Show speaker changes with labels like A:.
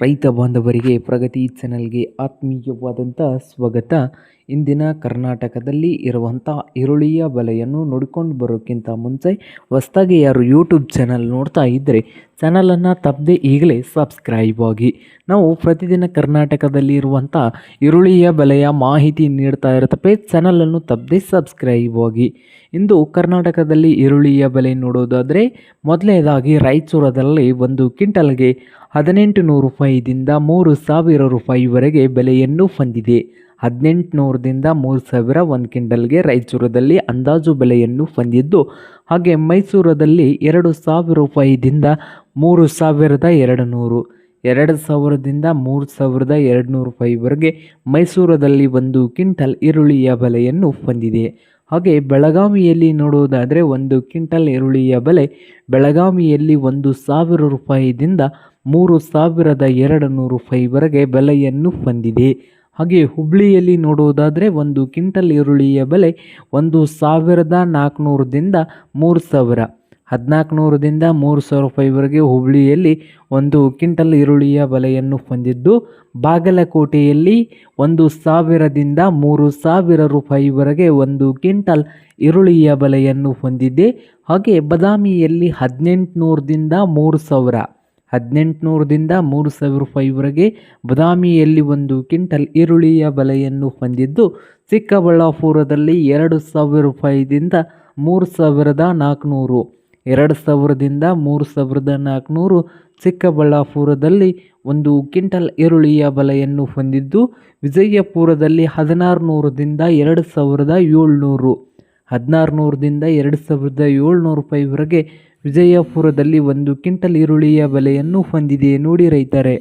A: ರೈತ ಬಾಂಧವರಿಗೆ ಪ್ರಗತಿ ಚಾನೆಲ್ಗೆ ಆತ್ಮೀಯವಾದಂಥ ಸ್ವಾಗತ. ಇಂದಿನ ಕರ್ನಾಟಕದಲ್ಲಿ ಇರುವಂಥ ಈರುಳ್ಳಿಯ ಬೆಲೆಯನ್ನು ನೋಡಿಕೊಂಡು ಬರೋಕ್ಕಿಂತ ಮುಂಚೆ ಹೊಸದಾಗಿ ಯಾರು ಯೂಟ್ಯೂಬ್ ಚಾನಲ್ ನೋಡ್ತಾ ಇದ್ದರೆ ಚಾನಲನ್ನು ತಪ್ಪದೆ ಈಗಲೇ ಸಬ್ಸ್ಕ್ರೈಬ್ ಆಗಿ. ನಾವು ಪ್ರತಿದಿನ ಕರ್ನಾಟಕದಲ್ಲಿ ಇರುವಂಥ ಈರುಳ್ಳಿಯ ಬೆಲೆಯ ಮಾಹಿತಿ ನೀಡ್ತಾ ಇರುತ್ತವೆ. ಚಾನಲನ್ನು ತಪ್ಪದೆ ಸಬ್ಸ್ಕ್ರೈಬ್ ಆಗಿ. ಇಂದು ಕರ್ನಾಟಕದಲ್ಲಿ ಈರುಳ್ಳಿಯ ಬೆಲೆ ನೋಡೋದಾದರೆ ಮೊದಲನೇದಾಗಿ ರಾಯಚೂರದಲ್ಲಿ ಒಂದು ಕ್ವಿಂಟಲ್ಗೆ 1800 ರೂಪಾಯಿದಿಂದ 3000 ರೂಪಾಯಿವರೆಗೆ ಬೆಲೆಯನ್ನು ಹೊಂದಿದೆ. 1800ದಿಂದ 3000 ಒಂದು ಕ್ವಿಂಟಲ್ಗೆ ರಾಯಚೂರದಲ್ಲಿ ಅಂದಾಜು ಬೆಲೆಯನ್ನು ಹೊಂದಿದ್ದು, ಹಾಗೆ ಮೈಸೂರದಲ್ಲಿ 2000 ರೂಪಾಯಿದಿಂದ 3200, 2000ದಿಂದ 3200 ರೂಪಾಯಿವರೆಗೆ ಮೈಸೂರದಲ್ಲಿ ಒಂದು ಕ್ವಿಂಟಲ್ ಈರುಳ್ಳಿಯ ಬೆಲೆಯನ್ನು ಹೊಂದಿದೆ. ಹಾಗೆ ಬೆಳಗಾವಿಯಲ್ಲಿ ನೋಡುವುದಾದರೆ ಒಂದು ಕ್ವಿಂಟಲ್ ಈರುಳ್ಳಿಯ ಬೆಲೆ ಬೆಳಗಾವಿಯಲ್ಲಿ 1000 ರೂಪಾಯಿದಿಂದ 3200 ರೂಪಾಯಿವರೆಗೆ ಬೆಲೆಯನ್ನು ಹೊಂದಿದೆ. ಹಾಗೆ ಹುಬ್ಬಳ್ಳಿಯಲ್ಲಿ ನೋಡುವುದಾದರೆ ಒಂದು ಕ್ವಿಂಟಲ್ ಈರುಳ್ಳಿಯ ಬೆಲೆ 1400ದಿಂದ 3000, 1400ದಿಂದ 3000 ರೂಪಾಯಿವರೆಗೆ ಹುಬ್ಬಳ್ಳಿಯಲ್ಲಿ ಒಂದು ಕ್ವಿಂಟಲ್ ಈರುಳ್ಳಿಯ ಬೆಲೆಯನ್ನು ಹೊಂದಿದ್ದು, ಬಾಗಲಕೋಟೆಯಲ್ಲಿ 1000ದಿಂದ 3000 ರೂಪಾಯಿವರೆಗೆ ಒಂದು ಕ್ವಿಂಟಲ್ ಈರುಳ್ಳಿಯ ಬೆಲೆಯನ್ನು ಹೊಂದಿದೆ. ಹಾಗೆ ಬದಾಮಿಯಲ್ಲಿ 1800ದಿಂದ 3000, 1800ದಿಂದ 3000 ರೂಪಾಯಿವರೆಗೆ ಬದಾಮಿಯಲ್ಲಿ ಒಂದು ಕ್ವಿಂಟಲ್ ಈರುಳ್ಳಿಯ ಬೆಲೆಯನ್ನು ಹೊಂದಿದ್ದು, ಚಿಕ್ಕಬಳ್ಳಾಪುರದಲ್ಲಿ 2000 ರೂಪಾಯಿದಿಂದ 3400, 2000ದಿಂದ 3400 ಚಿಕ್ಕಬಳ್ಳಾಪುರದಲ್ಲಿ ಒಂದು ಕ್ವಿಂಟಲ್ ಈರುಳ್ಳಿಯ ಬೆಲೆಯನ್ನು ಹೊಂದಿದ್ದು, ವಿಜಯಪುರದಲ್ಲಿ 1600ದಿಂದ 2700, 1600ದಿಂದ 2700 ರೂಪಾಯಿವರೆಗೆ ವಿಜಯಪುರದಲ್ಲಿ ಒಂದು ಕ್ವಿಂಟಲ್ ಈರುಳ್ಳಿಯ ಬೆಲೆಯನ್ನು ಹೊಂದಿದೆ. ನೋಡಿ ರೈತರೇ.